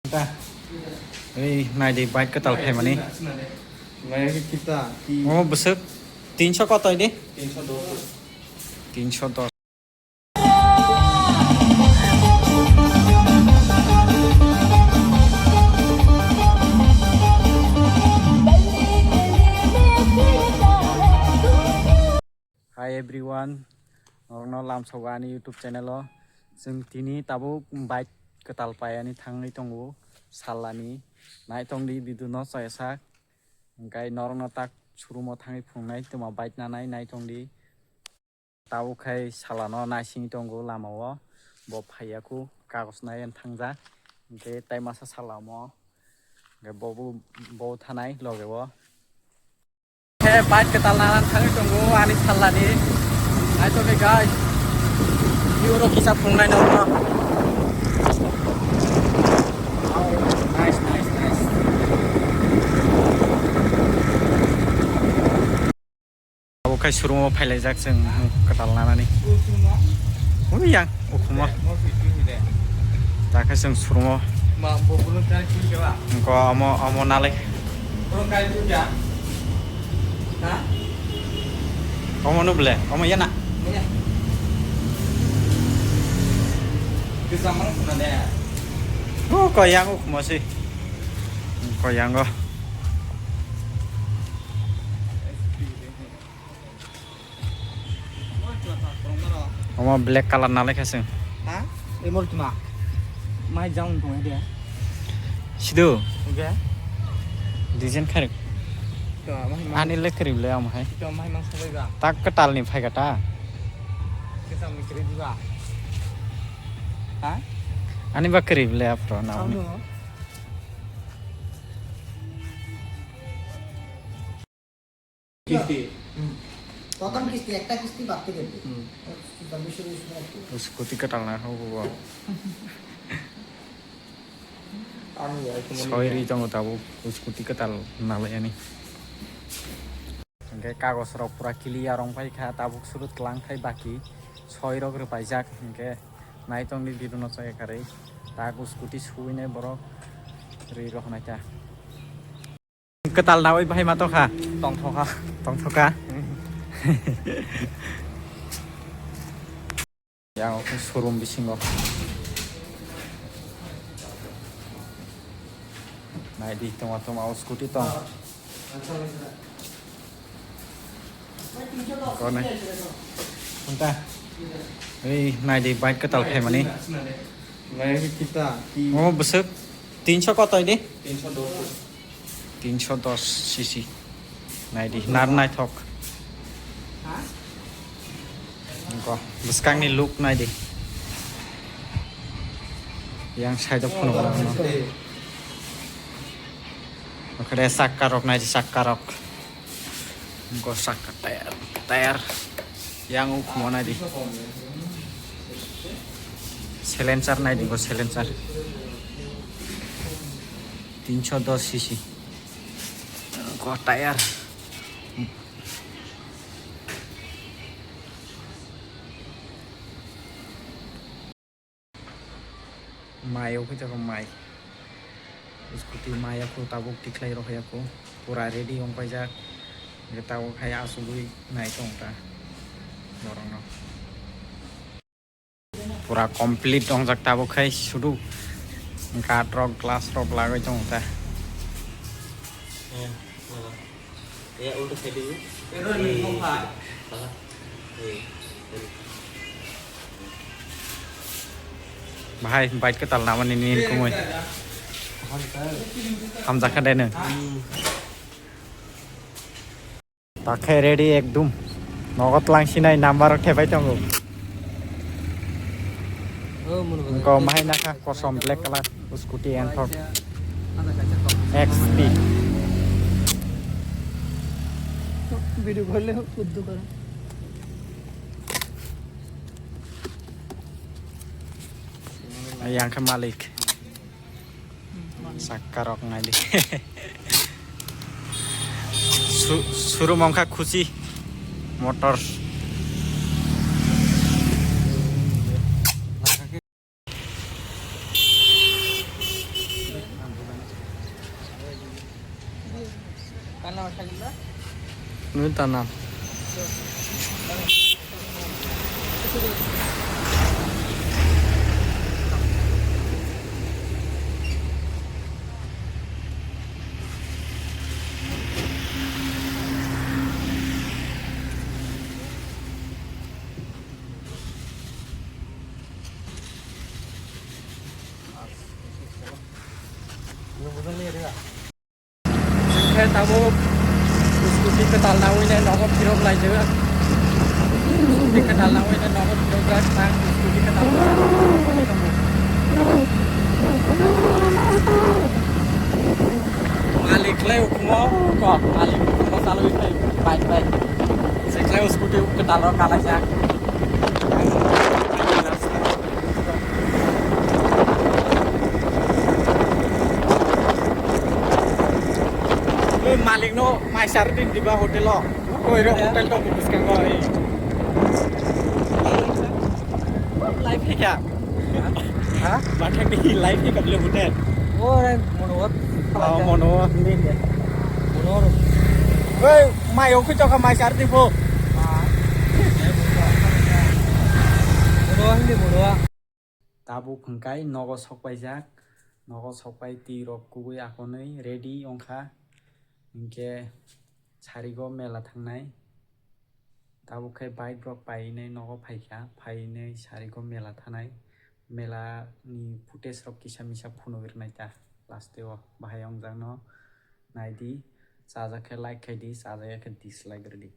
Ini naik bike ke tal mana nih? Naik kita di Oh besar 300 kota ini? 320. 310. Hi everyone, orang lam sawani YouTube channel lo. जों दिनै दाबो bike केतालपायानि थाङै दङ सालानि नाय दंदि बिदुनो सयसा ओमफ्राय नरना ताक सुरुमाव थाङै फुंनाय तमा बाइक नाय दंदि दाबोखाय सालानो नायसिङै दङ लामाव ब फायाखौ कागज नायन थांजा ओमफ्राय टाइमासा सालामो ओमफ्राय बबो थानाय लगेव बाइक केताल नानानै थाङै दङ आनि सालानि नाय दंदि guys Euro kisah pungai nama. Nice. Aku kayak suruh mau pilih Jackson ketal nana nih. Oh yang, mau. Tak kasih suruh mau. Engkau mau nalik. Hah? Kamu mau beli? Kamu ya nak? Kesamang sebenarnya. Oh, koyang masih. Koyang kok. Kamu black color nalik kasih. Hah? Emor cuma. Mai jaun tuh dia. Sido. Oke. Desain karik. Ani lek kerib le am hai. Itu mai mang sampai ga. Tak ketal nih fai kata. Kesamang kiri juga. Hah? Ani bak kerib le apro na. Kisti. প্রথম কিস্তি একটা কিস্তি বাড়তে দেবে Scooty ketal na ho bo. Anu ya, Soiri jong tahu scooty ketal nale ani. Engke kagos rok pura clear rong pai kha tabuk surut kelang khai baki soi rok re paijak engke nai tong ni biduno soe kare taku scooty suine borok ri rok naita. Ketal nawai bahai mato kha tong thoka yang aku showroom bisingo nah di tengah mau scooty tong kau nih entah ini naik di bike ketal mana nih Naik kita di oh besar 300 kota ini 320. 310 cc naik di naik thok kok beskang nih look naik di yang saya tuh penuh Makanya sakarok naik di sakarok. Engko sakar ter yang mau naik di silencer naik di go silencer 310 cc. Engko ter Mayo kita ke Mai. Scooty Mai aku tabuk diklai roh aku. Pura ready om pajak. Kita tahu kayak asubui naik tong ta. Dorong no. Pura komplit dong jak tabuk kai sudu. Engkat rock glass rock lagai tong ta. Ya untuk saya dulu. Itu di kompak. Bahai bike ketal naman ini kumoi. Hamzah kan deh. Pakai ready ekdum. Nogot langsung naik number tebai tunggu. Engkau mahai nakah kosong black color scooty Entork XP. Video করলে উদ্যোগ করো Yang ke Malik Sakarok ngali Suruh mongka kusi motor Karena masalah Ini tanam. Saya tahu diskusi ketal nawi ini nomor kilo belajar. Diskusi ketal nawi ini nomor kilo belajar. Diskusi ketal Malik leu mau kok Malik mau selalu itu baik-baik. Saya diskusi ketal kalah ya. Malik no mai sardin di bawah hotel lo. Koi hotel to bungkus kan koi. Live है क्या? हाँ? बाकी भी live ही कर ले hotel. Oh, menurut Oh, mono. menurut. Woi, mai aku coba mai sardin po. Menurut ini menurut. Tabu khangkai nogo sokpai ti rok kui akonai ready ongkha. Inke charigo mela thangnai. Tabu khai bike rok painai nogo phaikha phainai charigo mela thanai. Mela ni footage rok kisa misa phuno birnai ta. Last o bahai ongjang no naidi. Saja khai like khai di, saja khai dislike di.